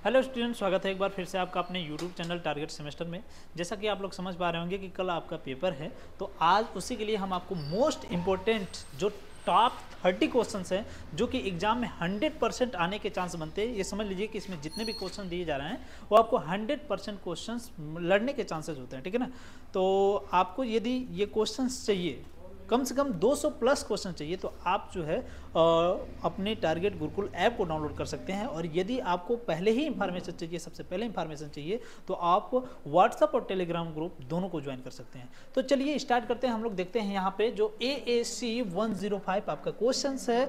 Hello student, स्वागत है एक बार फिर से आपका अपने यूट्यूब चैनल टारगेट सेमेस्टर में। जैसा कि आप लोग समझ पा रहे होंगे कि कल आपका पेपर है, तो आज उसी के लिए हम आपको मोस्ट इम्पोर्टेंट जो टॉप 30 क्वेश्चंस हैं जो कि एग्जाम में 100% आने के चांस बनते हैं। ये समझ लीजिए कि इसमें जितने भी क्वेश्चन दिए जा रहे हैं वो आपको 100% क्वेश्चंस लड़ने के चांसेस होते हैं, ठीक है ना। तो आपको यदि ये क्वेश्चंस चाहिए, कम से कम 200 प्लस क्वेश्चन चाहिए, तो आप जो है अपने टारगेट गुरुकुल ऐप को डाउनलोड कर सकते हैं। और यदि आपको पहले ही इंफॉर्मेशन चाहिए, सबसे पहले इंफॉर्मेशन चाहिए, तो आप व्हाट्सअप और टेलीग्राम ग्रुप दोनों को ज्वाइन कर सकते हैं। तो चलिए स्टार्ट करते हैं। हम लोग देखते हैं यहाँ पे जो AAC 105 आपका क्वेश्चन है,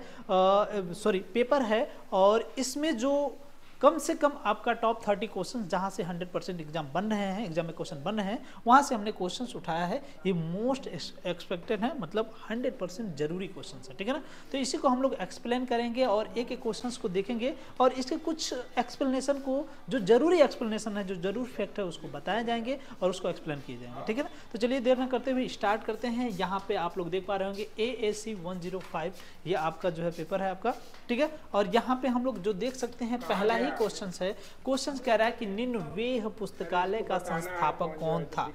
पेपर है, और इसमें जो कम से कम आपका टॉप 30 क्वेश्चन जहां से 100% एग्जाम बन रहे हैं, एग्जाम में क्वेश्चन बन रहे हैं, वहां से हमने क्वेश्चंस उठाया है। ये मोस्ट एक्सपेक्टेड है, मतलब 100% जरूरी क्वेश्चंस है, ठीक है ना। तो इसी को हम लोग एक्सप्लेन करेंगे और एक एक क्वेश्चंस को देखेंगे और इसके कुछ एक्सप्लेनेशन को, जो जरूरी एक्सप्लेनेशन है, जो जरूर फैक्ट है, उसको बताए जाएंगे और उसको एक्सप्लेन किए जाएंगे, ठीक है ना। तो चलिए देर न करते हुए स्टार्ट करते हैं। यहाँ पे आप लोग देख पा रहे होंगे AAC 105, ये आपका जो है पेपर है आपका, ठीक है। और यहाँ पे हम लोग जो देख सकते हैं, पहला ही क्वेश्चन है। क्वेश्चन कह रहा है कि निन्वेह पुस्तकालय का संस्थापक कौन था।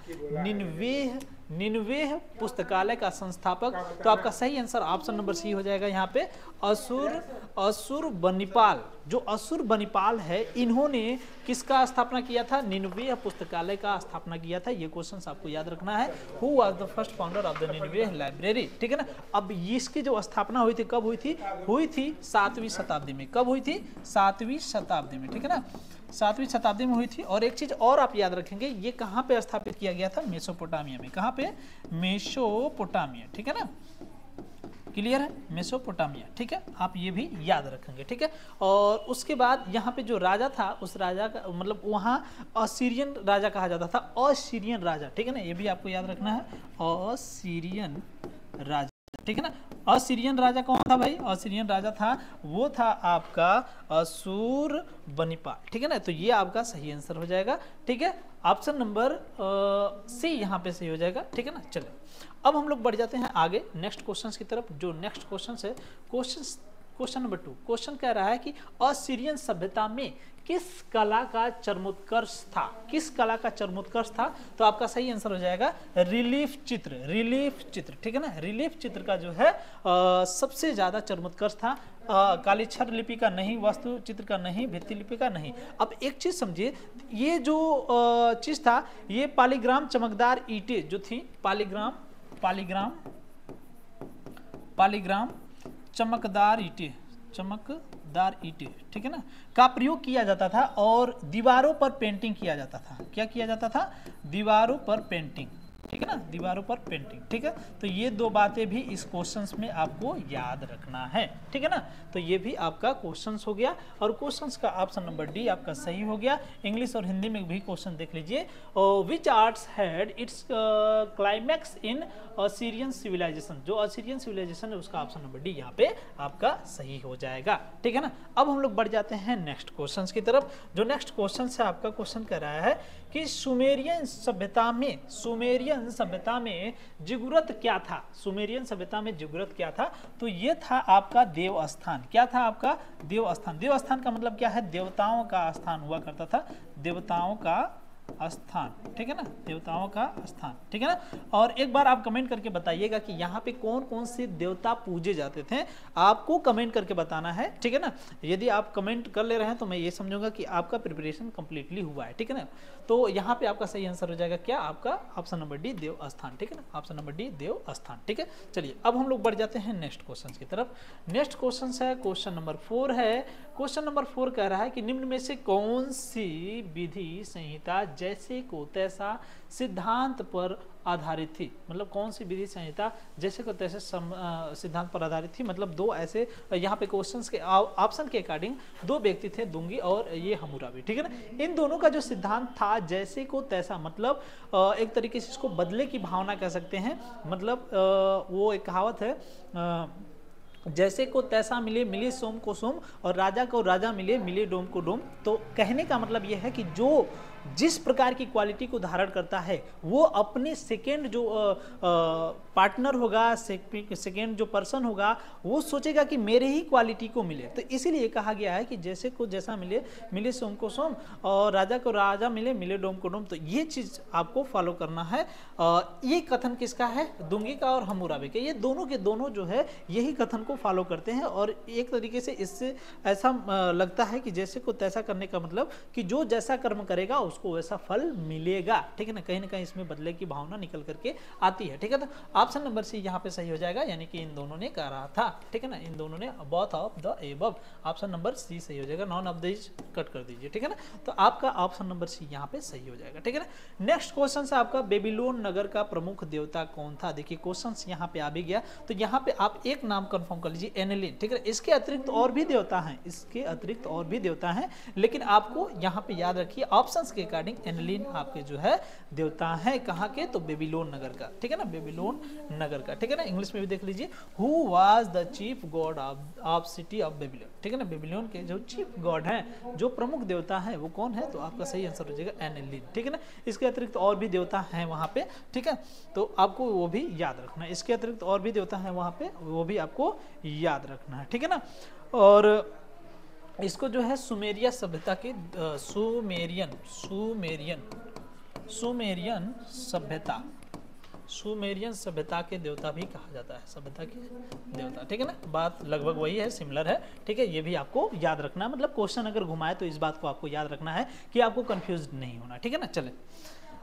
निन्वेह पुस्तकालय का संस्थापक, तो आपका सही आंसर ऑप्शन नंबर सी हो जाएगा। यहाँ पे असुरबनिपाल, जो असुरबनिपाल है, इन्होंने किसका स्थापना किया था? निन्वेह पुस्तकालय का स्थापना किया था। ये क्वेश्चन आपको याद रखना है। Who was the first founder of the Nineveh library, ठीक है ना। अब इसकी जो स्थापना हुई थी, कब हुई थी? हुई थी 7वीं शताब्दी में। कब हुई थी? 7वीं शताब्दी में, ठीक है ना। 7वीं शताब्दी में हुई थी। और एक चीज और आप याद रखेंगे, ये कहाँ पे स्थापित किया गया था? मेसोपोटामिया में। कहाँ पे? मेसोपोटामिया, ठीक है ना। क्लियर है? मेसोपोटामिया, ठीक है। आप ये भी याद रखेंगे, ठीक है। और उसके बाद यहाँ पे जो राजा था, उस राजा का मतलब वहाँ असीरियन राजा कहा जाता था। असीरियन राजा, ठीक है ना, ये भी आपको याद रखना है। असीरियन राजा, ठीक है ना। असीरियन राजा कौन था भाई? असीरियन राजा था, वो था आपका असुरबनिपाल, ठीक है ना। तो ये आपका सही आंसर हो जाएगा, ठीक है। ऑप्शन नंबर सी यहाँ पे सही हो जाएगा, ठीक है ना। चलिए अब हम लोग बढ़ जाते हैं आगे नेक्स्ट क्वेश्चन की तरफ। जो नेक्स्ट क्वेश्चन है, क्वेश्चन नंबर 2। क्वेश्चन कह रहा है कि असीरियन सभ्यता में किस कला का चरमोत्कर्ष था? किस कला का चरमोत्कर्ष था? तो आपका सही आंसर हो जाएगा रिलीफ चित्र। रिलीफ चित्र, ठीक है ना। रिलीफ चित्र का जो है सबसे ज्यादा चरमोत्कर्ष था। कालीक्षर लिपि का नहीं, वास्तु चित्र का नहीं, भित्ति लिपि का नहीं। अब एक चीज समझिए, ये जो चीज था, ये पॉलीग्राम चमकदार ईंटें जो थी, पॉलीग्राम चमकदार ईंटें, ठीक है ना, का प्रयोग किया जाता था। और दीवारों पर पेंटिंग किया जाता था। क्या किया जाता था? दीवारों पर पेंटिंग, ठीक है ना, दीवारों पर पेंटिंग, ठीक है। तो ये दो बातें भी इस क्वेश्चंस में आपको याद रखना है, ठीक है ना। तो ये भी आपका क्वेश्चंस हो गया। और क्वेश्चंस का ऑप्शन नंबर डी आपका सही हो गया। इंग्लिश और हिंदी में भी क्वेश्चन देख लीजिए। Which arts had its climax in Assyrian civilisation, जो असीरियन सिविलाइजेशन है उसका ऑप्शन नंबर डी यहाँ पे आपका सही हो जाएगा, ठीक है ना। अब हम लोग बढ़ जाते हैं नेक्स्ट क्वेश्चन की तरफ। जो नेक्स्ट क्वेश्चन है आपका, क्वेश्चन कह रहा है कि सुमेरियन सभ्यता में जिगुरत क्या था? सुमेरियन सभ्यता में जिगुरत क्या था? तो ये था आपका देवस्थान। क्या था आपका? देवस्थान। देवस्थान का मतलब क्या है? देवताओं का स्थान हुआ करता था। देवताओं का स्थान, ठीक है ना, देवताओं का स्थान, ठीक है ना। और एक बार आप कमेंट करके बताइएगा कि यहाँ पे कौन कौन से देवता पूजे जाते थे। आपको कमेंट करके बताना है, ठीक है ना। यदि आप कमेंट कर ले रहे हैं तो मैं ये समझूंगा कि आपका प्रिपरेशन कंप्लीटली हुआ है, ठीक है ना। तो यहाँ पे आपका सही आंसर हो जाएगा क्या? आपका ऑप्शन नंबर डी, देवस्थान, ठीक है ना। ऑप्शन नंबर डी, देवस्थान, ठीक है। चलिए अब हम लोग बढ़ जाते हैं नेक्स्ट क्वेश्चन की तरफ। नेक्स्ट क्वेश्चन है क्वेश्चन नंबर 4 है। क्वेश्चन नंबर 4 कह रहा है कि निम्न में से कौन सी विधि संहिता जैसे को तैसा सिद्धांत पर आधारित थी? मतलब कौन सी विधि संहिता जैसे को तैसे सिद्धांत पर आधारित थी? मतलब दो ऐसे यहाँ पे क्वेश्चंस के ऑप्शन के अकॉर्डिंग दो व्यक्ति थे, दुंगी और ये हमूराबी, ठीक है ना। इन दोनों का जो सिद्धांत था जैसे को तैसा, मतलब एक तरीके से इसको बदले की भावना कह सकते हैं। मतलब वो एक कहावत है, जैसे को तैसा मिले, मिले सोम को सोम, और राजा को राजा मिले, मिले डोम को डोम। तो कहने का मतलब यह है कि जो जिस प्रकार की क्वालिटी को धारण करता है वो अपने सेकेंड जो पार्टनर होगा, सेकेंड जो पर्सन होगा, वो सोचेगा कि मेरे ही क्वालिटी को मिले। तो इसीलिए कहा गया है कि जैसे को जैसा मिले, मिले सोम को सोम, और राजा को राजा मिले, मिले डोम को डोम। तो ये चीज आपको फॉलो करना है। ये कथन किसका है? दुंगी का और हम्मुराबी का। ये दोनों के दोनों जो है यही कथन को फॉलो करते हैं, और एक तरीके से इससे ऐसा लगता है कि जैसे को तैसा करने का मतलब कि जो जैसा कर्म करेगा उसको वैसा फल मिलेगा, ठीक है ना। कहीं ना कहीं इसमें बदले की भावना निकल करके आती है, ठीक है। तो ऑप्शन नंबर सी यहाँ पे सही हो जाएगा, यानी कि इन दोनों ने कहा था, ठीक है ना, इन दोनों ने both of the above. Option number C सही हो जाएगा, नॉन ऑफ दिस कट कर दीजिए, ठीक है ना। तो आपका ऑप्शन नंबर सी यहाँ पे सही हो जाएगा, ठीक है ना। नेक्स्ट क्वेश्चन से आपका बेबीलोन नगर का प्रमुख देवता कौन था? देखिए क्वेश्चन यहाँ पे आ भी गया, तो यहाँ पे आप एक नाम कंफर्म कर लीजिए, एनेलिन, ठीक है। इसके अतिरिक्त और भी देवता हैं, इसके अतिरिक्त और भी देवता हैं, लेकिन आपको यहाँ पे याद रखिए ऑप्शंस के अकॉर्डिंग एनेलिन आपके जो है देवता है कहाँ के? तो बेबीलोन नगर का, ठीक है ना, बेबीलोन नगर का, ठीक है ना। इंग्लिश में भी देख लीजिए, who was the chief God of city of Babylon, ठीक है ना। बेबीलोन के जो चीफ गॉड हैं, जो प्रमुख देवता है वो कौन है? तो आपका सही आंसर हो जाएगा एनेलिन, ठीक है ना। इसके अतिरिक्त और भी देवता हैं वहाँ पे, ठीक है, तो आपको वो भी याद रखना है। इसके अतिरिक्त और भी देवता हैं वहाँ पे, वो भी आपको याद रखना है, ठीक है ना। और इसको जो है सुमेरिया सभ्यता के सुमेरियन सभ्यता के देवता भी कहा जाता है, सभ्यता के देवता, ठीक है ना। बात लगभग वही है, सिमिलर है, ठीक है। ये भी आपको याद रखना है, मतलब क्वेश्चन अगर घुमाए तो इस बात को आपको याद रखना है कि आपको कंफ्यूज नहीं होना, ठीक है ना। चले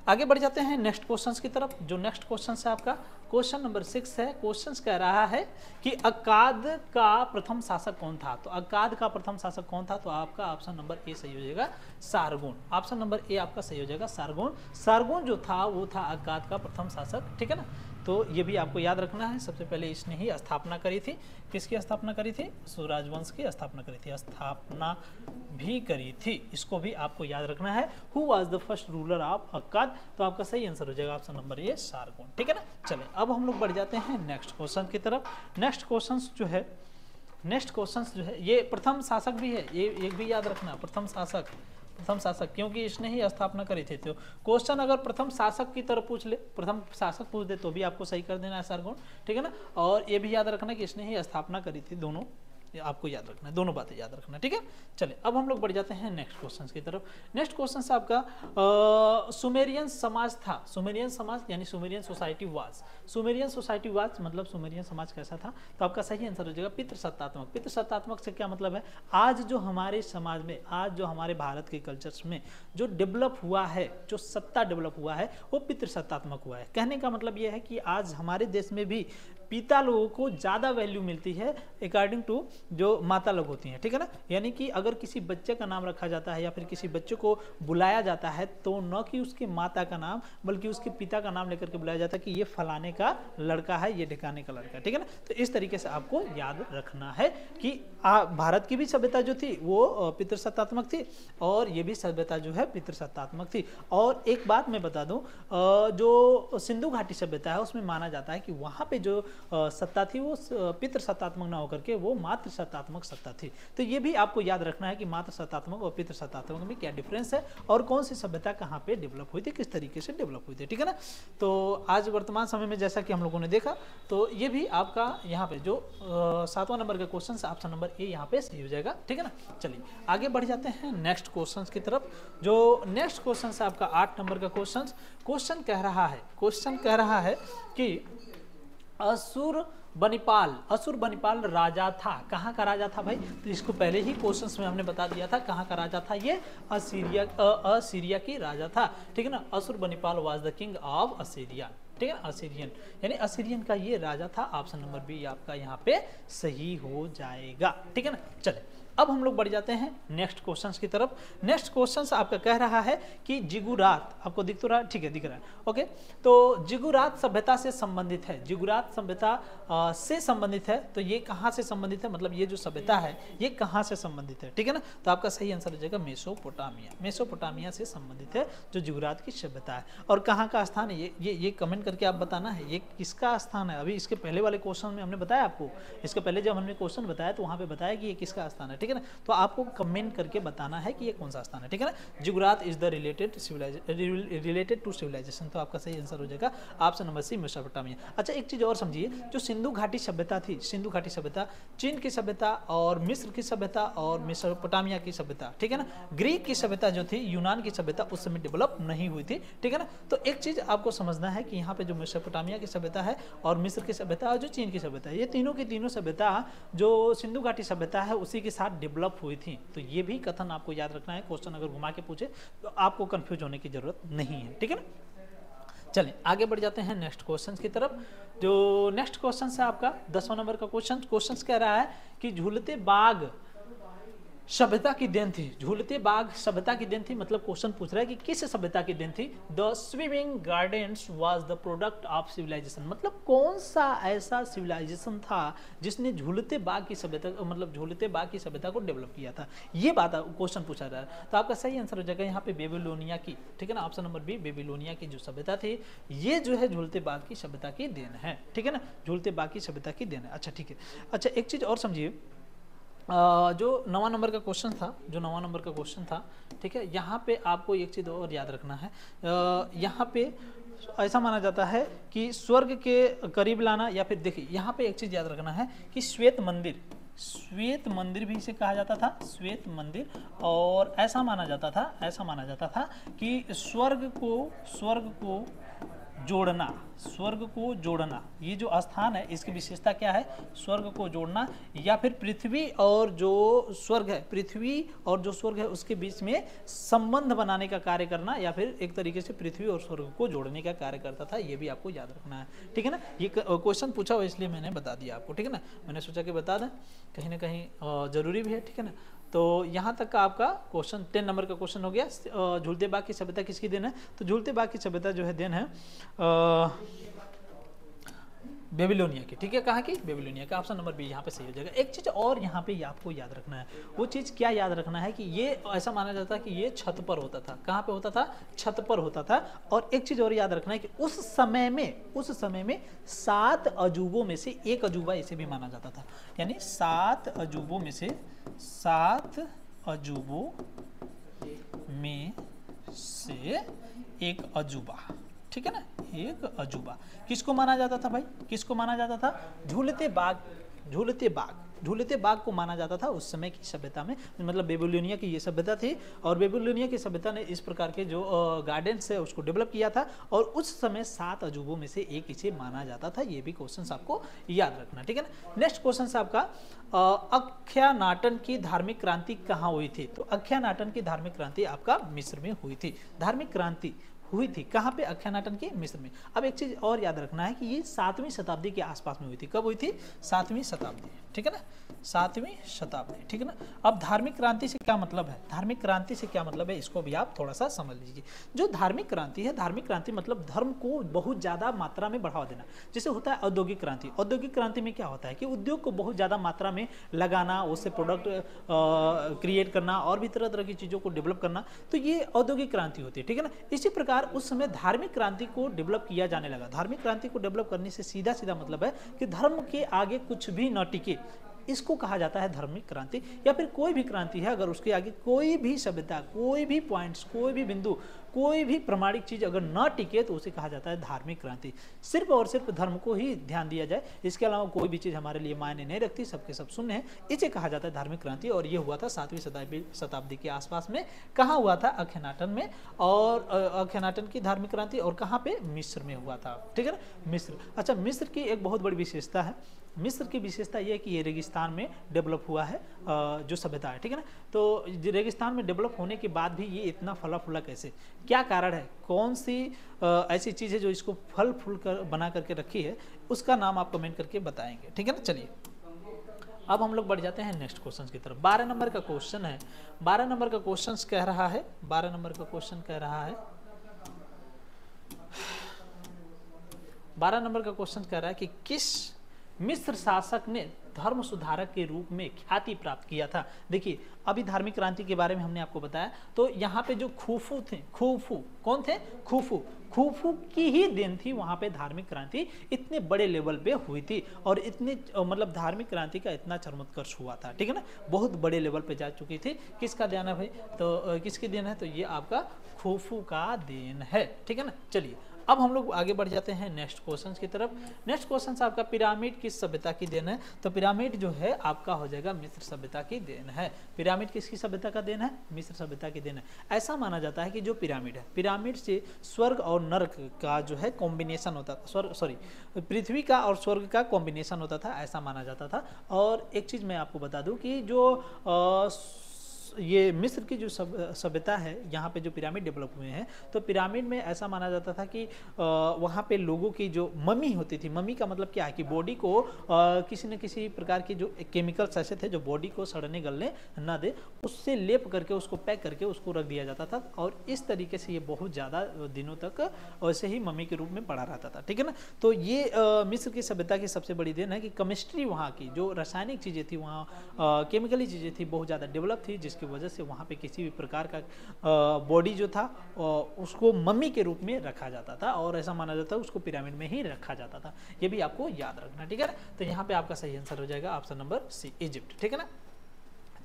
आगे बढ़ जाते हैं नेक्स्ट क्वेश्चंस की तरफ। जो नेक्स्ट क्वेश्चन है आपका क्वेश्चन नंबर 6 है। क्वेश्चन कह रहा है कि अक्काद का प्रथम शासक कौन था? तो अक्काद का प्रथम शासक कौन था? तो आपका ऑप्शन नंबर ए सही हो जाएगा, सारगोन। ऑप्शन नंबर ए आपका सही हो जाएगा, सारगोन। सारगोन जो था वो था अक्काद का प्रथम शासक, ठीक है ना। तो ये भी आपको याद रखना है। सबसे पहले इसने ही स्थापना करी थी, किसकी स्थापना करी थी? स्वराजवंश की स्थापना करी थी, स्थापना भी करी थी, इसको भी आपको याद रखना है। Who was the first ruler of Akkad? तो आपका सही आंसर हो जाएगा ऑप्शन नंबर ए, सारगोन, ठीक है ना। चले अब हम लोग बढ़ जाते हैं नेक्स्ट क्वेश्चन की तरफ। नेक्स्ट क्वेश्चन जो है ये प्रथम शासक भी है, ये एक भी याद रखना, प्रथम शासक, क्योंकि इसने ही स्थापना करी थी। तो क्वेश्चन अगर प्रथम शासक की तरफ पूछ ले, प्रथम शासक पूछ दे तो भी आपको सही कर देना है सारगोन, ठीक है ना। और ये भी याद रखना कि इसने ही स्थापना करी थी, दोनों आपको याद रखना है, दोनों बातें याद रखना, ठीक है। चले अब हम लोग बढ़ जाते हैं नेक्स्ट क्वेश्चन की तरफ। नेक्स्ट क्वेश्चन से आपका सुमेरियन समाज था, सुमेरियन समाज यानी Sumerian society was, Sumerian society was मतलब सुमेरियन समाज कैसा था? तो आपका सही आंसर हो जाएगा पितृसत्तात्मक। पितृसत्तात्मक से क्या मतलब है? आज जो हमारे समाज में, आज जो हमारे भारत के कल्चर्स में जो डेवलप हुआ है, जो सत्ता डेवलप हुआ है, वो पितृसत्तात्मक हुआ है। कहने का मतलब ये है कि आज हमारे देश में भी पिता लोगों को ज़्यादा वैल्यू मिलती है अकॉर्डिंग टू जो माता लोग होती हैं, ठीक है ना। यानी कि अगर किसी बच्चे का नाम रखा जाता है या फिर किसी बच्चे को बुलाया जाता है तो न कि उसके माता का नाम बल्कि उसके पिता का नाम लेकर के बुलाया जाता है कि ये फलाने का लड़का है, ये ढिकाने का लड़का, ठीक है ना। तो इस तरीके से आपको याद रखना है कि भारत की भी सभ्यता जो थी वो पितृसत्तात्मक थी और ये भी सभ्यता जो है पितृसत्तात्मक थी। और एक बात मैं बता दूं, जो सिंधु घाटी सभ्यता है उसमें माना जाता है कि वहाँ पे जो सत्ता थी वो पितृसत्तात्मक ना होकर के वो मातृ सत्तात्मक सत्ता थी। तो ये भी आपको याद रखना है कि मातृ सत्तात्मक और पितृ सत्तात्मक में क्या डिफरेंस है और कौन सी सभ्यता कहाँ पे डेवलप हुई थी, किस तरीके से डेवलप हुई थी, ठीक है ना। तो आज वर्तमान समय में जैसा कि हम लोगों ने देखा, तो ये भी आपका यहाँ पे जो 7वां नंबर का क्वेश्चन है ऑप्शन नंबर ए यहाँ पे सही हो जाएगा, ठीक है ना। चलिए आगे बढ़ जाते हैं नेक्स्ट क्वेश्चन की तरफ। जो नेक्स्ट क्वेश्चन है आपका 8 नंबर का क्वेश्चन कह रहा है कि असुर बनिपाल राजा था। कहाँ का राजा था भाई? तो इसको पहले ही क्वेश्चंस में हमने बता दिया था कहाँ का राजा था, ये असीरिया की राजा था, ठीक है ना। Ashurbanipal was the king of Assyria, ठीक है, असीरियन यानी असीरियन का ये राजा था। ऑप्शन नंबर बी आपका यहाँ पे सही हो जाएगा, ठीक है ना। चले अब हम लोग बढ़ जाते हैं नेक्स्ट क्वेश्चंस की तरफ। नेक्स्ट क्वेश्चंस आपका कह रहा है कि जिगुरात, आपको दिख तो रहा है, ठीक है, दिख रहा है, ओके। तो जिगुरात सभ्यता से संबंधित है, जिगुरात सभ्यता से संबंधित है। तो ये कहाँ से संबंधित है, मतलब ये जो सभ्यता है ये कहाँ से संबंधित है, ठीक है ना। तो आपका सही आंसर हो जाएगा मेसोपोटामिया से संबंधित है जो जिगुरात की सभ्यता है। और कहाँ का स्थान है ये कमेंट करके आप बताना है ये किसका स्थान है। अभी इसके पहले वाले क्वेश्चन में हमने बताया आपको, इसके पहले जब हमने क्वेश्चन बताया तो वहाँ पे बताया कि ये किसका स्थान है, ठीक है ना। तो आपको कमेंट करके बताना है कि ये कौन सा स्थान है, ठीक है ना। Ziggurat is the related to civilisation, तो आपका सही आंसर हो जाएगा ऑप्शन नंबर सी मेसोपोटामिया। अच्छा एक चीज और समझिए, जो सिंधु घाटी सभ्यता थी, सिंधु घाटी सभ्यता चीन की सभ्यता और मिस्र की सभ्यता और मेसोपोटामिया की सभ्यता, ठीक है ना। ग्रीक की सभ्यता जो थी, यूनान की सभ्यता उस समय डेवलप नहीं हुई थी, ठीक है ना। तो एक चीज आपको समझना है कि यहाँ पे जो मेसोपोटामिया की सभ्यता है और मिस्र की सभ्यता और जो चीन की सभ्यता है, ये तीनों की तीनों सभ्यता जो सिंधु घाटी सभ्यता है उसी के साथ डेवलप हुई थी। तो ये भी कथन आपको याद रखना है, क्वेश्चन अगर घुमा के पूछे तो आपको कंफ्यूज होने की जरूरत नहीं है, ठीक है ना। चलिए आगे बढ़ जाते हैं नेक्स्ट क्वेश्चन की तरफ। जो नेक्स्ट क्वेश्चन है आपका 10वां नंबर का क्वेश्चन कह रहा है कि झूलते बाग सभ्यता की देन थी। झूलते बाग सभ्यता की देन थी, मतलब क्वेश्चन पूछ रहा है कि किस सभ्यता की देन थी। The swimming gardens was the product of civilization, मतलब कौन सा ऐसा सिविलाइजेशन था जिसने झूलते बाग की सभ्यता, मतलब झूलते बाग की सभ्यता को डेवलप किया था, ये बात क्वेश्चन पूछा जा रहा है। तो आपका सही आंसर हो जाएगा यहाँ पे बेबीलोनिया की, ठीक है ना। ऑप्शन नंबर बी, बेबीलोनिया की जो सभ्यता थी ये जो है झूलते बाग की सभ्यता की देन है, ठीक है ना। झूलते बाग की सभ्यता की देन है। अच्छा ठीक है। अच्छा एक चीज और समझिए, जो 9वां नंबर का क्वेश्चन था, ठीक है, यहाँ पे आपको एक चीज़ और याद रखना है। यहाँ पे ऐसा माना जाता है कि स्वर्ग के करीब लाना, या फिर देखिए यहाँ पे एक चीज़ याद रखना है कि श्वेत मंदिर भी इसे कहा जाता था, श्वेत मंदिर। और ऐसा माना जाता था कि स्वर्ग को जोड़ना, ये जो स्थान है इसकी विशेषता क्या है, स्वर्ग को जोड़ना, या फिर पृथ्वी और जो स्वर्ग है उसके बीच में संबंध बनाने का कार्य करना, या फिर एक तरीके से पृथ्वी और स्वर्ग को जोड़ने का कार्य करता था। ये भी आपको याद रखना है, ठीक है ना। ये क्वेश्चन पूछा हुआ इसलिए मैंने बता दिया आपको, ठीक है ना। मैंने सोचा कि बता दें, कहीं ना कहीं जरूरी भी है, ठीक है ना। तो यहाँ तक का आपका क्वेश्चन 10 नंबर का क्वेश्चन हो गया। झूलते बाग की सभ्यता किसकी देन है, तो झूलते बाग की सभ्यता जो है देन है बेबीलोनिया की, ठीक है। कहाँ की, बेबीलोनिया का। ऑप्शन नंबर बी यहाँ पे सही हो जाएगा। एक चीज और यहाँ पे आपको याद रखना है, वो चीज क्या याद रखना है कि ये ऐसा माना जाता है कि ये छत पर होता था। कहाँ पे होता था, छत पर होता था। और एक चीज और याद रखना है कि उस समय में 7 अजूबों में से एक अजूबा इसे भी माना जाता था, यानी 7 अजूबों में से एक अजूबा, ठीक है ना, एक अजूबा। किसको माना जाता था भाई, किसको माना जाता था, झूलते बाग को माना जाता था उस समय की सभ्यता में। मतलब बेबीलोनिया की ये सभ्यता थी, और बेबीलोनिया की सभ्यता ने इस प्रकार के जो गार्डन्स है उसको डेवलप किया था, और उस समय 7 अजूबों में से एक इसे माना जाता था। ये भी क्वेश्चन आपको याद रखना, ठीक है ना। नेक्स्ट क्वेश्चन आपका अख्यानाटन की धार्मिक क्रांति कहाँ हुई थी, तो अख्यानाटन की धार्मिक क्रांति आपका मिस्र में हुई थी। धार्मिक क्रांति हुई थी कहाँ पे, अख्यानाटन के मिस्र में। अब एक चीज और याद रखना है कि ये 7वीं शताब्दी के आसपास में हुई थी। कब हुई थी, 7वीं शताब्दी, ठीक है ना, 7वीं शताब्दी, ठीक है ना। अब धार्मिक क्रांति से क्या मतलब है, धार्मिक क्रांति से क्या मतलब है, इसको भी आप थोड़ा सा समझ लीजिए। जो धार्मिक क्रांति है, धार्मिक क्रांति मतलब धर्म को बहुत ज्यादा मात्रा में बढ़ावा देना। जैसे होता है औद्योगिक क्रांति, औद्योगिक क्रांति में क्या होता है कि उद्योग को बहुत ज्यादा मात्रा में लगाना, उससे प्रोडक्ट क्रिएट करना और भी तरह तरह की चीजों को डेवलप करना, तो ये औद्योगिक क्रांति होती है, ठीक है ना। इसी प्रकार उस समय धार्मिक क्रांति को डेवलप किया जाने लगा। धार्मिक क्रांति को डेवलप करने से सीधा सीधा मतलब है कि धर्म के आगे कुछ भी न टिके, इसको कहा जाता है धार्मिक क्रांति। या फिर कोई भी क्रांति है, अगर उसके आगे कोई भी सभ्यता, कोई भी पॉइंट्स, कोई भी बिंदु, कोई भी प्रमाणिक चीज अगर न टिके तो उसे कहा जाता है धार्मिक क्रांति। सिर्फ और सिर्फ धर्म को ही ध्यान दिया जाए, इसके अलावा कोई भी चीज हमारे लिए मायने नहीं रखती, सबके सब शून्य है, इसे कहा जाता है धार्मिक क्रांति। और ये हुआ था 7वीं शताब्दी के आसपास में। कहाँ हुआ था, अख्यानाटन में। और अख्यानाटन की धार्मिक क्रांति और कहाँ पे, मिस्र में हुआ था, ठीक है ना, मिस्र। अच्छा, मिस्र की एक बहुत बड़ी विशेषता है, मिस्र की विशेषता यह है कि ये रेगिस्तान में डेवलप हुआ है जो सभ्यता है, ठीक है ना। तो रेगिस्तान में डेवलप होने के बाद भी ये इतना फला फूला कैसे, क्या कारण है, कौन सी ऐसी चीज़ है जो इसको फल फूल कर बना करके रखी है, उसका नाम आप कमेंट करके बताएंगे, ठीक है ना। चलिए अब हम लोग बढ़ जाते हैं नेक्स्ट क्वेश्चन की तरफ। 12 नंबर का क्वेश्चन है, 12 नंबर का क्वेश्चन कह रहा है, 12 नंबर का क्वेश्चन कह रहा है, 12 नंबर का क्वेश्चन कह रहा है कि किस मिस्र शासक ने धर्म सुधारक के रूप में ख्याति प्राप्त किया था। देखिए अभी धार्मिक क्रांति के बारे में हमने आपको बताया, तो यहाँ पे जो खूफू थे, खूफू कौन थे? खूफू, खूफू की ही देन थी वहाँ पे धार्मिक क्रांति इतने बड़े लेवल पे हुई थी, और इतने मतलब धार्मिक क्रांति का इतना चरमोत्कर्ष हुआ था, ठीक है ना, बहुत बड़े लेवल पे जा चुकी थी। किसका देन है भाई? तो किसकी देन है? तो ये आपका खूफू का देन है, ठीक है ना। चलिए अब हम लोग आगे बढ़ जाते हैं नेक्स्ट क्वेश्चन की तरफ। नेक्स्ट क्वेश्चन आपका पिरामिड किस सभ्यता की देन है? तो पिरामिड जो है आपका हो जाएगा मिस्र सभ्यता की देन है। पिरामिड किसकी सभ्यता का देन है? मिस्र सभ्यता की देन है। ऐसा माना जाता है कि जो पिरामिड है, पिरामिड से स्वर्ग और नरक का जो है कॉम्बिनेशन होता था, पृथ्वी का और स्वर्ग का कॉम्बिनेशन होता था, ऐसा माना जाता था। और एक चीज़ मैं आपको बता दूं कि जो ये मिस्र की जो सभ्यता है, यहाँ पे जो पिरामिड डेवलप हुए हैं, तो पिरामिड में ऐसा माना जाता था कि वहाँ पे लोगों की जो मम्मी होती थी, मम्मी का मतलब क्या है कि बॉडी को किसी न किसी प्रकार के जो केमिकल्स ऐसे थे जो बॉडी को सड़ने गलने ना दे, उससे लेप करके उसको पैक करके उसको रख दिया जाता था, और इस तरीके से ये बहुत ज़्यादा दिनों तक वैसे ही मम्मी के रूप में पड़ा रहता था, ठीक है ना। तो ये मिस्र की सभ्यता की सबसे बड़ी देन है कि केमिस्ट्री वहाँ की जो रासायनिक चीज़ें थी, वहाँ केमिकली चीज़ें थी, बहुत ज़्यादा डेवलप थी, जिसकी वजह से वहाँ पे किसी भी प्रकार का बॉडी जो था उसको मम्मी के रूप में रखा जाता था, और ऐसा माना जाता है उसको पिरामिड में ही रखा जाता था। ये भी आपको याद रखना, ठीक है ना। तो यहाँ पे आपका सही आंसर हो जाएगा ऑप्शन नंबर सी, इजिप्ट, ठीक है ना।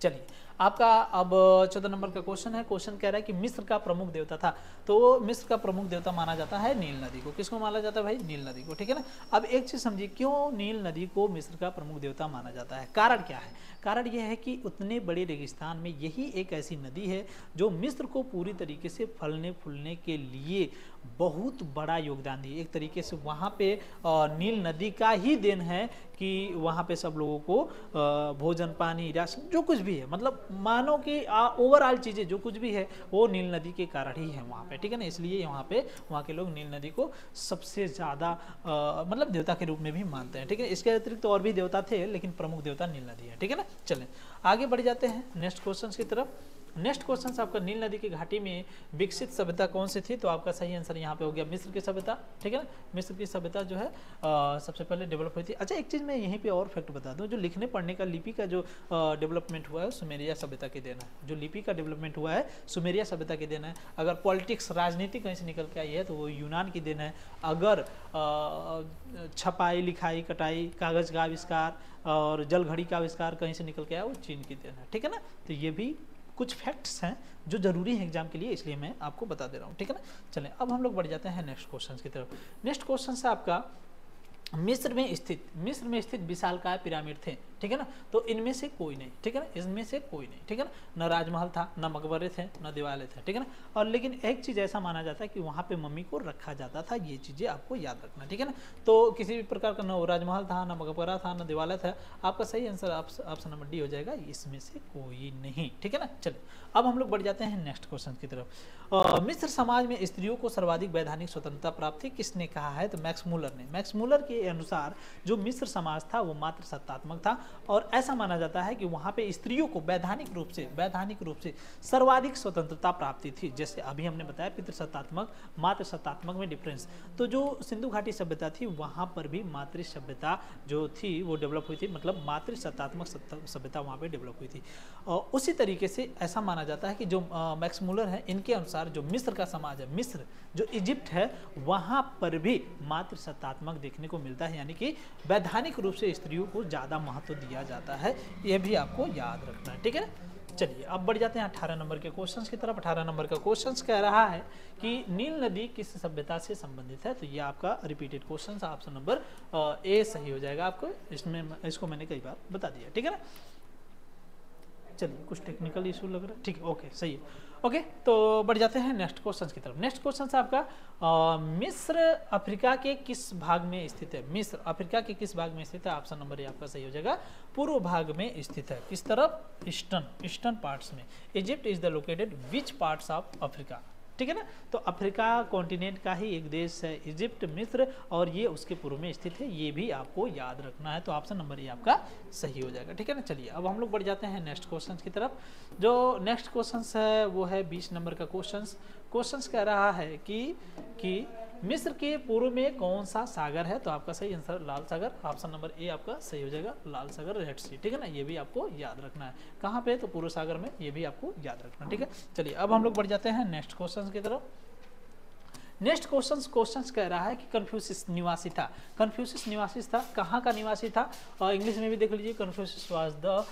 चलिए आपका अब 14 नंबर का क्वेश्चन है। क्वेश्चन कह रहा है कि मिस्र का प्रमुख देवता था, तो मिस्र का प्रमुख देवता माना जाता है नील नदी को। किसको माना जाता है भाई? नील नदी को, ठीक है ना। अब एक चीज समझिए, क्यों नील नदी को मिस्र का प्रमुख देवता माना जाता है? कारण क्या है? कारण यह है कि उतने बड़े रेगिस्तान में यही एक ऐसी नदी है जो मिस्र को पूरी तरीके से फलने फूलने के लिए बहुत बड़ा योगदान दी। एक तरीके से वहाँ पे नील नदी का ही देन है कि वहाँ पे सब लोगों को भोजन पानी राशन जो कुछ भी है, मतलब मानो कि ओवरऑल चीज़ें जो कुछ भी है वो नील नदी के कारण ही है वहाँ पे, ठीक है ना। इसलिए वहाँ के लोग नील नदी को सबसे ज़्यादा मतलब देवता के रूप में भी मानते हैं, ठीक है। इसके अतिरिक्त तो और भी देवता थे, लेकिन प्रमुख देवता नील नदी है, ठीक है ना। चलें आगे बढ़ जाते हैं नेक्स्ट क्वेश्चन की तरफ। नेक्स्ट क्वेश्चन आपका नील नदी की घाटी में विकसित सभ्यता कौन सी थी? तो आपका सही आंसर यहाँ पे हो गया मिस्र की सभ्यता, ठीक है ना। मिस्र की सभ्यता जो है सबसे पहले डेवलप हुई थी। अच्छा एक चीज़ मैं यहीं पे और फैक्ट बता दूं, जो लिखने पढ़ने का लिपि का जो डेवलपमेंट हुआ है सुमेरिया सभ्यता के देना है। जो लिपि का डेवलपमेंट हुआ है सुमेरिया सभ्यता के देना है। अगर पॉलिटिक्स राजनीति कहीं से निकल के आई है तो वो यूनान की देन है। अगर छपाई लिखाई कटाई कागज़ का आविष्कार और जल घड़ी का आविष्कार कहीं से निकल के आया वो चीन की देन है, ठीक है ना। तो ये भी कुछ फैक्ट्स हैं जो जरूरी है एग्जाम के लिए, इसलिए मैं आपको बता दे रहा हूँ, ठीक है ना। चलें अब हम लोग बढ़ जाते हैं नेक्स्ट क्वेश्चन की तरफ। नेक्स्ट क्वेश्चन से आपका मिस्र में स्थित विशालकाय पिरामिड थे, ठीक है ना। तो इनमें से कोई नहीं, ठीक है ना, इसमें से कोई नहीं, ठीक है ना। न राजमहल था, न मकबरे थे, न दीवारें थे, ठीक है ना। और लेकिन एक चीज़ ऐसा माना जाता है कि वहाँ पे मम्मी को रखा जाता था, ये चीज़ें आपको याद रखना, ठीक है ना। तो किसी भी प्रकार का न राजमहल था, न मकबरा था, न दीवारें था। आपका सही आंसर ऑप्शन नंबर डी हो जाएगा, इसमें से कोई नहीं, ठीक है ना। चलिए अब हम लोग बढ़ जाते हैं नेक्स्ट क्वेश्चन की तरफ। मिस्र समाज में स्त्रियों को सर्वाधिक वैधानिक स्वतंत्रता प्राप्त थी, किसने कहा है? तो मैक्स मूलर ने। मैक्स मूलर के अनुसार जो मिस्र समाज था वो मात्र सत्तात्मक था, और ऐसा माना जाता है कि वहाँ पे स्त्रियों को वैधानिक रूप से सर्वाधिक स्वतंत्रता प्राप्ति थी। जैसे अभी हमने बताया पितृसत्तात्मक मातृ सत्तात्मक में डिफरेंस। तो जो सिंधु घाटी सभ्यता थी वहाँ पर भी मातृ सभ्यता जो थी वो डेवलप हुई थी, मतलब मातृ सत्तात्मक सभ्यता वहाँ पे डेवलप हुई थी। और उसी तरीके से ऐसा माना जाता है कि जो मैक्स मूलर है इनके अनुसार जो मिस्र का समाज है, मिस्र जो इजिप्ट है, वहाँ पर भी मातृ सत्तात्मक देखने को मिलता है, यानी कि वैधानिक रूप से स्त्रियों को ज़्यादा महत्व दिया जाता है। यह भी आपको याद रखना है, ठीक है ना। चलिए अब बढ़ जाते हैं 18 नंबर के क्वेश्चंस की तरफ। 18 नंबर का क्वेश्चंस कह रहा है कि नील नदी किस सभ्यता से संबंधित है? तो ये आपका रिपीटेड क्वेश्चन है, ऑप्शन नंबर ए सही हो जाएगा आपको। इसको मैंने कई बार बता दिया, ठीक है ना। चलिए कुछ टेक्निकल इशू लग रहा है, ठीक है, ओके सही है, ओके। तो बढ़ जाते हैं नेक्स्ट क्वेश्चन की तरफ। नेक्स्ट क्वेश्चन है आपका मिस्र अफ्रीका के किस भाग में स्थित है? मिस्र अफ्रीका के किस भाग में स्थित है? ऑप्शन नंबर ए आपका सही हो जाएगा, पूर्व भाग में स्थित है। किस तरफ? ईस्टर्न पार्ट्स में। Egypt is the located which parts of Africa, ठीक है ना। तो अफ्रीका कॉन्टिनेंट का ही एक देश है इजिप्ट, मिस्र, और ये उसके पूर्व में स्थित है, ये भी आपको याद रखना है। तो ऑप्शन नंबर ए आपका सही हो जाएगा, ठीक है ना। चलिए अब हम लोग बढ़ जाते हैं नेक्स्ट क्वेश्चन की तरफ। जो नेक्स्ट क्वेश्चन है वो है 20 नंबर का क्वेश्चन कह रहा है कि मिस्र के पूर्व में कौन सा सागर है? तो आपका सही आंसर लाल सागर, ऑप्शन नंबर ए आपका सही हो जाएगा, लाल सागर, रेड सी, ठीक है ना। ये भी आपको याद रखना है, कहाँ पे? तो पूर्व सागर में, ये भी आपको याद रखना, ठीक है। चलिए अब हम लोग बढ़ जाते हैं नेक्स्ट क्वेश्चन की तरफ। नेक्स्ट क्वेश्चन कह रहा है कि कन्फ्यूशियस निवासी था। कन्फ्यूशियस निवासी था, कहाँ का निवासी था? इंग्लिश में भी देख लीजिए, Confucius was the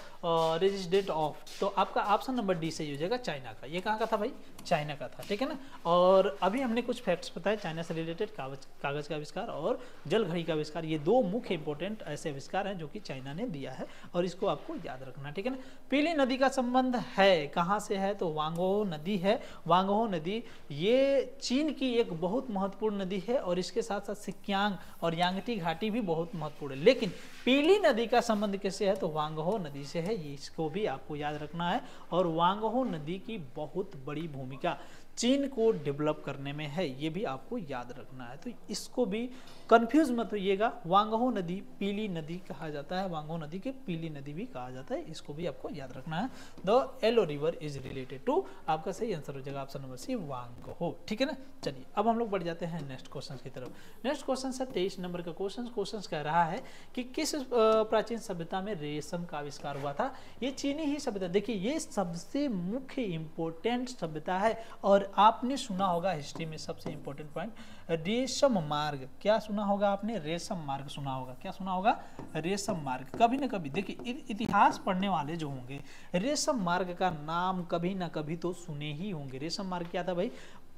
resident of, तो आपका ऑप्शन नंबर डी सही हो जाएगा, चाइना का। ये कहाँ का था भाई? चाइना का था, ठीक है ना। और अभी हमने कुछ फैक्ट्स बताए चाइना से रिलेटेड, कागज का आविष्कार और जल घड़ी का आविष्कार, ये दो मुख्य इंपॉर्टेंट ऐसे आविष्कार हैं जो कि चाइना ने दिया है, और इसको आपको याद रखना, ठीक है ना। पीली नदी का संबंध है, कहाँ से है? तो वांगहो नदी है। वांगहो नदी ये चीन की एक बहुत महत्वपूर्ण नदी है, और इसके साथ साथ सिक्यांग और यांगटी घाटी भी बहुत महत्वपूर्ण है। लेकिन पीली नदी का संबंध किससे है? तो वांगहो नदी से है, ये इसको भी आपको याद रखना है। और वांगहो नदी की बहुत बड़ी भूमिका चीन को डेवलप करने में है, ये भी आपको याद रखना है। तो इसको भी कंफ्यूज मत होइएगा, वांगहो नदी पीली नदी कहा जाता है, वांगहो नदी के पीली नदी भी कहा जाता है, इसको भी आपको याद रखना है। The yellow river is related to, आपका सही आंसर हो जाएगा ऑप्शन नंबर सी, वांगहो, ठीक है ना। चलिए अब हम लोग बढ़ जाते हैं नेक्स्ट क्वेश्चन की तरफ। नेक्स्ट क्वेश्चन है 23 नंबर का क्वेश्चन कह रहा है कि किस प्राचीन सभ्यता में रेशम का आविष्कार हुआ था? ये चीनी ही सभ्यता, देखिए ये सबसे मुख्य इंपॉर्टेंट सभ्यता है, और आपने सुना होगा हिस्ट्री में सबसे इंपॉर्टेंट पॉइंट, रेशम मार्ग। क्या सुना होगा आपने? रेशम मार्ग सुना होगा। क्या सुना होगा? रेशम मार्ग। कभी ना कभी देखिए इतिहास पढ़ने वाले जो होंगे, रेशम मार्ग का नाम कभी ना कभी तो सुने ही होंगे। रेशम मार्ग क्या था भाई?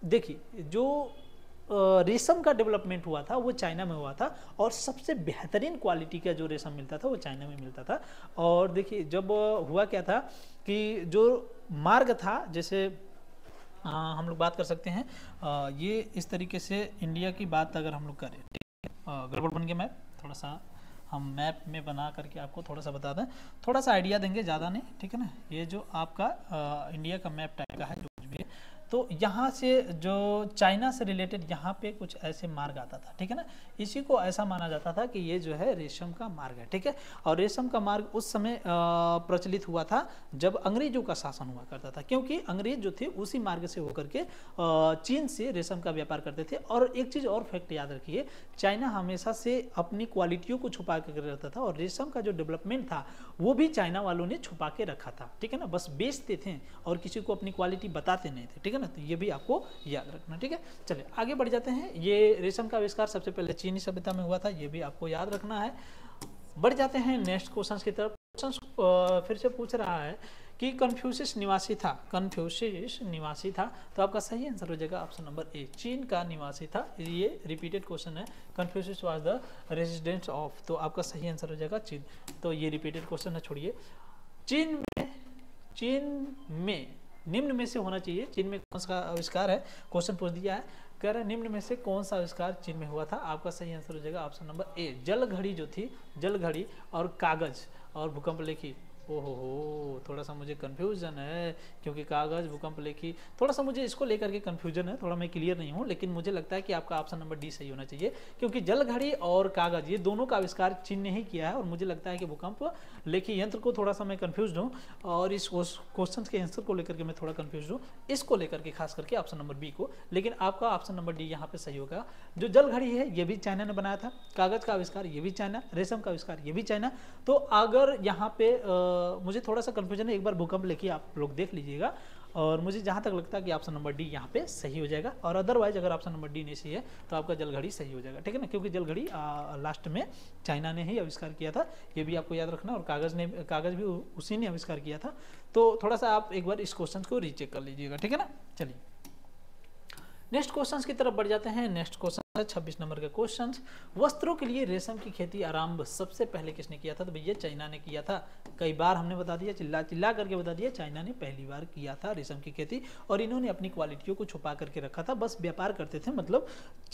देखिए जो रेशम का डेवलपमेंट हुआ था वो चाइना में हुआ था, और सबसे बेहतरीन क्वालिटी का जो रेशम मिलता था वो चाइना में मिलता था। और देखिए जब हुआ क्या था कि जो मार्ग था, जैसे हम लोग बात कर सकते हैं, ये इस तरीके से इंडिया की बात अगर हम लोग करें, ठीक है, गड़बड़ बन गया मैप, थोड़ा सा हम मैप में बना करके आपको थोड़ा सा बता दें, थोड़ा सा आइडिया देंगे, ज़्यादा नहीं, ठीक है ना। ये जो आपका इंडिया का मैप टाइप का है जो कुछ भी है, तो यहाँ से जो चाइना से रिलेटेड यहाँ पे कुछ ऐसे मार्ग आता था, ठीक है ना। इसी को ऐसा माना जाता था कि ये जो है रेशम का मार्ग है, ठीक है। और रेशम का मार्ग उस समय प्रचलित हुआ था जब अंग्रेजों का शासन हुआ करता था, क्योंकि अंग्रेज जो थे उसी मार्ग से होकर के चीन से रेशम का व्यापार करते थे। और एक चीज़ और फैक्ट याद रखिए, चाइना हमेशा से अपनी क्वालिटियों को छुपा कर रखता था, और रेशम का जो डेवलपमेंट था वो भी चाइना वालों ने छुपा के रखा था, ठीक है ना। बस बेचते थे और किसी को अपनी क्वालिटी बताते नहीं थे, ठीक है ना। तो ये भी आपको याद रखना, ठीक है। चलिए आगे बढ़ जाते हैं। ये रेशम का आविष्कार सबसे पहले चीनी सभ्यता में हुआ था, ये भी आपको याद रखना है। बढ़ जाते हैं नेक्स्ट क्वेश्चन की तरफ। क्वेश्चन फिर से पूछ रहा है कि कन्फ्यूशियस निवासी था, कन्फ्यूशियस निवासी था, तो आपका सही आंसर हो जाएगा ऑप्शन नंबर ए, चीन का निवासी था। ये रिपीटेड क्वेश्चन है, Confucius was the resident of, तो आपका सही आंसर हो जाएगा चीन। तो ये रिपीटेड क्वेश्चन है, छोड़िए। चीन में निम्न में से होना चाहिए, चीन में कौन सा आविष्कार है, क्वेश्चन पूछ दिया है, कह रहे निम्न में से कौन सा आविष्कार चीन में हुआ था? आपका सही आंसर हो जाएगा ऑप्शन नंबर ए, जल घड़ी जो थी, जल घड़ी और कागज और भूकंप लेखी। ओहो, थोड़ा सा मुझे कन्फ्यूजन है, क्योंकि कागज, भूकंप लेखी, थोड़ा सा मुझे इसको लेकर के कन्फ्यूजन है, थोड़ा मैं क्लियर नहीं हूँ, लेकिन मुझे लगता है कि आपका ऑप्शन नंबर डी सही होना चाहिए, क्योंकि जल घड़ी और कागज ये दोनों का आविष्कार चीन ने ही किया है। और मुझे लगता है कि भूकंप लेखी यंत्र को थोड़ा सा मैं कन्फ्यूज हूँ, और इस क्वेश्चन के आंसर को लेकर के मैं थोड़ा कन्फ्यूज हूँ, इसको लेकर के खास करके ऑप्शन नंबर बी को। लेकिन आपका ऑप्शन नंबर डी यहाँ पे सही होगा। जो जल घड़ी है ये भी चाइना ने बनाया था, कागज का आविष्कार ये भी चाइना, रेशम का आविष्कार ये भी चाइना। तो अगर यहाँ पे मुझे थोड़ा सा कंफ्यूजन है, एक बार भूकंप लेके आप लोग देख लीजिएगा, और मुझे जहाँ तक लगता है कि ऑप्शन नंबर डी यहाँ पे सही हो जाएगा। और अदरवाइज अगर ऑप्शन नंबर डी नहीं सही है तो आपका जल घड़ी सही हो जाएगा, ठीक है ना, क्योंकि जल घड़ी लास्ट में चाइना ने ही आविष्कार किया था, ये भी आपको याद रखना। और कागज भी उसी ने आविष्कार किया था। तो थोड़ा सा आप एक बार इस क्वेश्चन को रीचेक कर लीजिएगा, ठीक है ना। चलिए नेक्स्ट क्वेश्चन की तरफ बढ़ जाते हैं। नेक्स्ट क्वेश्चन है 26 नंबर का क्वेश्चन, वस्त्रों के लिए रेशम की खेती आरंभ सबसे पहले किसने किया था? तो भैया चाइना ने किया था। कई बार हमने बता दिया, चिल्ला चिल्ला करके बता दिया, चाइना ने पहली बार किया था रेशम की खेती। और इन्होंने अपनी क्वालिटियों को छुपा करके रखा था, बस व्यापार करते थे, मतलब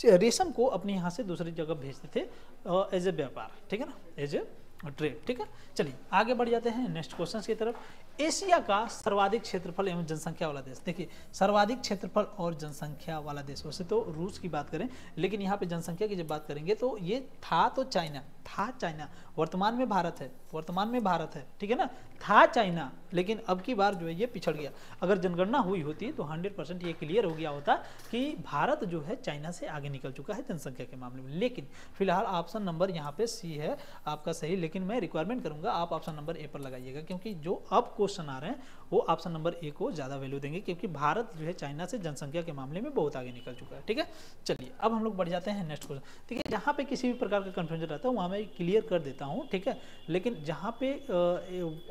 रेशम को अपने यहाँ से दूसरी जगह भेजते थे एज ए व्यापार, ठीक है ना, एज ए ट्रेड, ठीक है। चलिए आगे बढ़ जाते हैं नेक्स्ट क्वेश्चन की तरफ। एशिया का सर्वाधिक क्षेत्रफल एवं जनसंख्या वाला देश, देखिए सर्वाधिक क्षेत्रफल और जनसंख्या वाला देश, वैसे तो रूस की बात करें, लेकिन यहाँ पे जनसंख्या की जब बात करेंगे तो ये था तो चाइना, वर्तमान में भारत है, वर्तमान में भारत है, ठीक है ना। था चाइना, लेकिन अब की बार जो है ये पिछड़ गया। अगर जनगणना हुई होती तो 100% ये क्लियर हो गया होता कि भारत जो है चाइना से आगे निकल चुका है जनसंख्या के मामले में। लेकिन फिलहाल ऑप्शन नंबर यहाँ पे सी है आपका सही, लेकिन मैं रिक्वायरमेंट करूंगा आप ऑप्शन नंबर ए पर लगाइएगा, क्योंकि जो अब क्वेश्चन आ रहे हैं वो ऑप्शन नंबर ए को ज़्यादा वैल्यू देंगे, क्योंकि भारत जो है चाइना से जनसंख्या के मामले में बहुत आगे निकल चुका है, ठीक है। चलिए अब हम लोग बढ़ जाते हैं नेक्स्ट क्वेश्चन, ठीक है। जहाँ पे किसी भी प्रकार का कन्फ्यूजन रहता है वहाँ मैं क्लियर कर देता हूँ, ठीक है। लेकिन जहाँ पे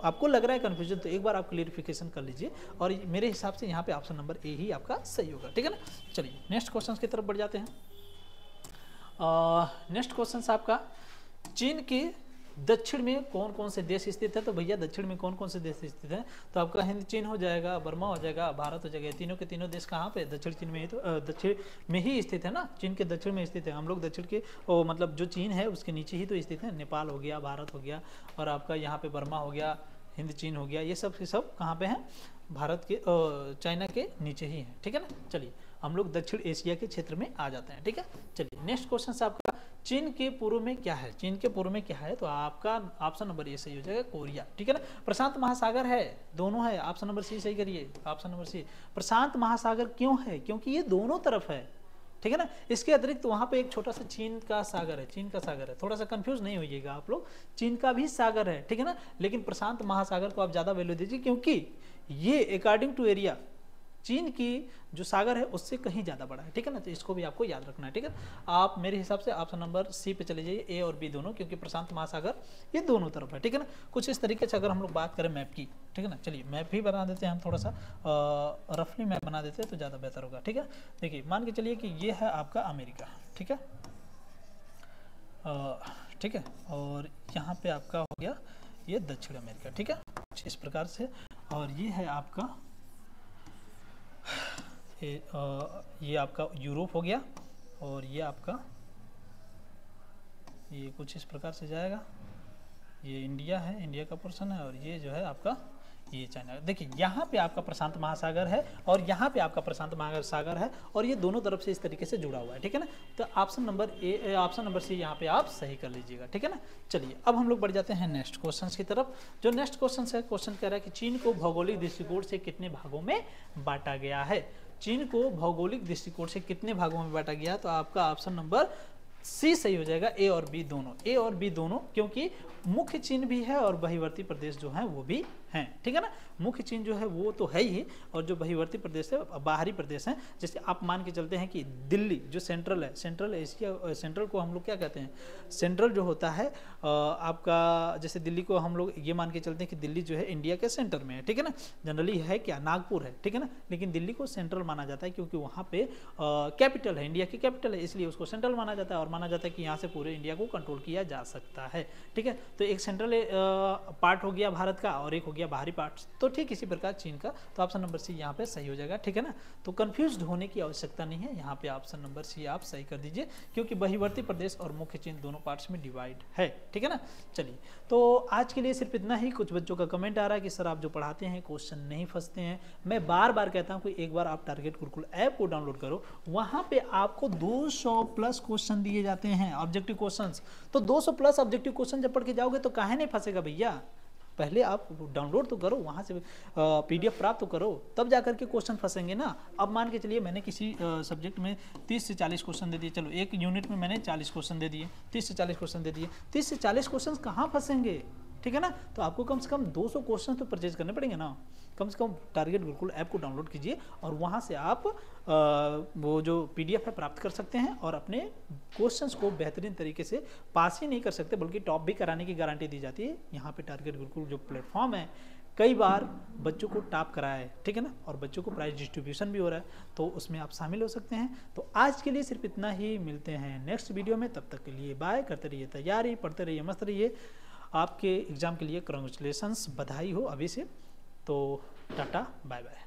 आपको लग रहा है कन्फ्यूजन तो एक बार आप क्लियरिफिकेशन कर लीजिए, और मेरे हिसाब से यहाँ पे ऑप्शन नंबर ए ही आपका सही होगा, ठीक है ना। चलिए नेक्स्ट क्वेश्चन की तरफ बढ़ जाते हैं। नेक्स्ट क्वेश्चन आपका, चीन के दक्षिण में कौन कौन से देश स्थित है। तो भैया दक्षिण में कौन कौन से देश स्थित है, तो आपका हिंद चीन हो जाएगा, बर्मा हो जाएगा, भारत हो जाएगा। तीनों के तीनों देश कहाँ पे, दक्षिण चीन में ही, तो दक्षिण में ही स्थित है ना, चीन के दक्षिण में स्थित है। हम लोग दक्षिण के मतलब जो चीन है उसके नीचे ही तो स्थित है। नेपाल हो गया, भारत हो गया, और आपका यहाँ पे बर्मा हो गया, हिंद चीन हो गया, ये सब कहाँ पे हैं, भारत के चाइना के नीचे ही है, ठीक है ना। चलिए हम लोग दक्षिण एशिया के क्षेत्र में आ जाते हैं, ठीक है। चलिए नेक्स्ट क्वेश्चन से आपका, चीन के पूर्व में क्या है, चीन के पूर्व में क्या है, तो आपका ऑप्शन नंबर ए सही हो जाएगा, कोरिया, ठीक है ना। प्रशांत महासागर है, दोनों है, ऑप्शन नंबर सी सही करिए, ऑप्शन नंबर सी। प्रशांत महासागर क्यों है, क्योंकि ये दोनों तरफ है, ठीक है ना। इसके अतिरिक्त तो वहाँ पे एक छोटा सा चीन का सागर है, चीन का सागर है, थोड़ा सा कंफ्यूज नहीं होइएगा आप लोग, चीन का भी सागर है, ठीक है ना। लेकिन प्रशांत महासागर को आप ज़्यादा वैल्यू दीजिए, क्योंकि ये अकॉर्डिंग टू एरिया चीन की जो सागर है उससे कहीं ज़्यादा बड़ा है, ठीक है ना। तो इसको भी आपको याद रखना है, ठीक है। आप मेरे हिसाब से ऑप्शन नंबर सी पे चले जाइए, ए और बी दोनों, क्योंकि प्रशांत महासागर ये दोनों तरफ है, ठीक है ना। कुछ इस तरीके से अगर हम लोग बात करें मैप की, ठीक है ना। चलिए मैप ही बना देते हैं हम, थोड़ा सा रफली मैप बना देते हैं तो ज़्यादा बेहतर होगा, ठीक है। देखिए मान के चलिए कि ये है आपका अमेरिका, ठीक है, ठीक है, और यहाँ पे आपका हो गया ये दक्षिण अमेरिका, ठीक है, इस प्रकार से। और ये है आपका ये आपका यूरोप हो गया, और ये आपका ये कुछ इस प्रकार से जाएगा, ये इंडिया है, इंडिया का पोर्शन है, और ये जो है आपका ये चाइना। देखिए यहाँ पे आपका प्रशांत महासागर है, और यहाँ पे आपका प्रशांत महासागर है, और ये दोनों तरफ से इस तरीके से जुड़ा हुआ है, ठीक है ना। तो option number A, option number C यहाँ पे आप सही कर लीजिएगा, ठीक है ना। चलिए अब हम लोग बढ़ जाते हैं नेक्स्ट क्वेश्चन की तरफ। जो नेक्स्ट क्वेश्चन है, क्वेश्चन कह रहा है कि चीन को भौगोलिक दृष्टिकोण से कितने भागों में बांटा गया है। चीन को भौगोलिक दृष्टिकोण से कितने भागों में बांटा गया, तो आपका ऑप्शन नंबर सी सही हो जाएगा, ए और बी दोनों, ए और बी दोनों, क्योंकि मुख्य चीन भी है और बहिवर्ती प्रदेश जो है वो भी हैं, ठीक है ना। मुख्य चीन जो है वो तो है ही, और जो बहिवर्ती प्रदेश है, बाहरी प्रदेश हैं, जैसे आप मान के चलते हैं कि दिल्ली जो सेंट्रल है, सेंट्रल एशिया, सेंट्रल को हम लोग क्या कहते हैं, सेंट्रल जो होता है आपका, जैसे दिल्ली को हम लोग ये मान के चलते हैं कि दिल्ली जो है इंडिया के सेंटर में है, ठीक है ना। जनरली है क्या, नागपुर है, ठीक है ना, लेकिन दिल्ली को सेंट्रल माना जाता है, क्योंकि वहाँ पे कैपिटल है, इंडिया की कैपिटल है, इसलिए उसको सेंट्रल माना जाता है, और माना जाता है कि यहाँ से पूरे इंडिया को कंट्रोल किया जा सकता है, ठीक है। तो एक सेंट्रल पार्ट हो गया भारत का, और एक हो गया बाहरी पार्ट, तो ठीक इसी प्रकार चीन का। तो ऑप्शन नंबर सी यहाँ पे सही हो जाएगा, ठीक है ना। तो कंफ्यूज होने की आवश्यकता नहीं है, यहाँ पे ऑप्शन नंबर सी आप सही कर दीजिए, क्योंकि बहिवर्ती प्रदेश और मुख्य चीन दोनों पार्ट्स में डिवाइड है, ठीक है ना। चलिए तो आज के लिए सिर्फ इतना ही। कुछ बच्चों का कमेंट आ रहा है कि सर आप जो पढ़ाते हैं क्वेश्चन नहीं फंसते हैं। मैं बार बार कहता हूँ कि एक बार आप टारगेट गुरुकुल ऐप को डाउनलोड करो, वहाँ पे आपको 200 प्लस क्वेश्चन दिए जाते हैं, ऑब्जेक्टिव क्वेश्चंस। तो 200 प्लस ऑब्जेक्टिव क्वेश्चन जब पढ़ के जाओगे तो काहे नहीं फंसेगा भैया। पहले आप डाउनलोड तो करो, वहाँ से पीडीएफ प्राप्त तो करो, तब जाकर के क्वेश्चन फंसेंगे ना। अब मान के चलिए मैंने किसी सब्जेक्ट में 30 से 40 क्वेश्चन दे दिए, चलो एक यूनिट में मैंने 40 क्वेश्चन दे दिए, 30 से 40 क्वेश्चन दे दिए, 30 से 40 क्वेश्चन कहाँ फंसेंगे, ठीक है ना। तो आपको कम से कम 200 क्वेश्चन तो परचेज करने पड़ेंगे ना। कम से कम टारगेट गुरुकुल ऐप को डाउनलोड कीजिए, और वहाँ से आप वो जो पीडीएफ है प्राप्त कर सकते हैं, और अपने क्वेश्चंस को बेहतरीन तरीके से पास ही नहीं कर सकते बल्कि टॉप भी कराने की गारंटी दी जाती है। यहाँ पे टारगेट गुरुकुल जो प्लेटफॉर्म है, कई बार बच्चों को टॉप कराया है, ठीक है ना, और बच्चों को प्राइज डिस्ट्रीब्यूशन भी हो रहा है, तो उसमें आप शामिल हो सकते हैं। तो आज के लिए सिर्फ इतना ही, मिलते हैं नेक्स्ट वीडियो में, तब तक के लिए बाय। करते रहिए तैयारी, पढ़ते रहिए, मस्त रहिए। आपके एग्ज़ाम के लिए कंग्रेचुलेशंस, बधाई हो अभी से। तो टाटा बाय बाय।